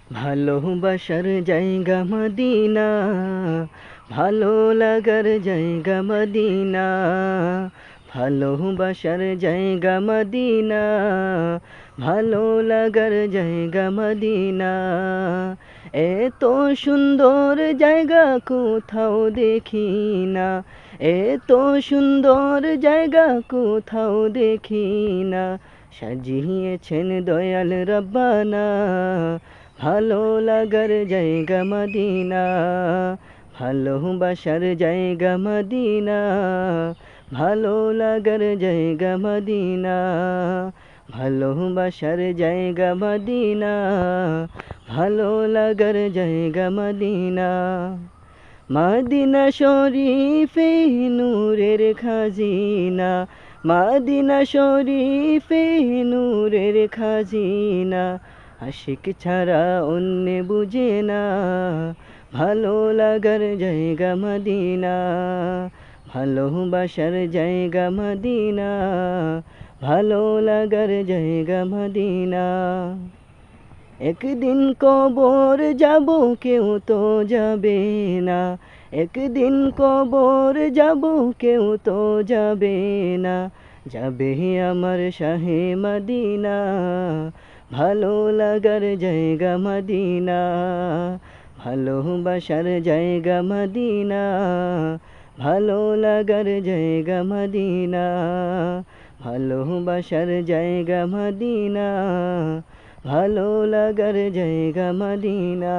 ভালোবাসার জায়গা মদিনা, ভালো লাগার জায়গা মদিনা, ভালোবাসার জায়গা মদিনা, ভালো লাগার জায়গা মদিনা। এত সুন্দর জায়গা কোথাও দেখি না, এত সুন্দর জায়গা কোথাও দেখি না। সাজিয়েছেন দয়াল রব্বানা, ভালো লাগার জায়গা মদিনা, ভালোবাসার জায়গা মদিনা, ভালো লাগার জায়গা মদিনা, ভালোবাসার জায়গা মদিনা, ভালো লাগার জায়গা মদিনা। মদিনা শরীফে নূরের খাজিনা, মদিনা শরীফে নূরের খাজিনা। আশিক ছাড়া অন্য বুঝে না, ভালো লাগার জায়গা মদিনা, ভালোবাসার জায়গা মদিনা, ভালো লাগার জায়গা মদিনা। একদিন কবর যাব কেউ তো যাবে না, একদিন কবর যাব কেউ তো যাবে না। যাবে আমার শাহে মদিনা, ভালো লাগার জায়গা মদিনা, ভালোবাসার জায়গা মদিনা, ভালো লাগার জায়গা মদিনা, ভালোবাসার জায়গা মদিনা, ভালো লাগার জায়গা মদিনা।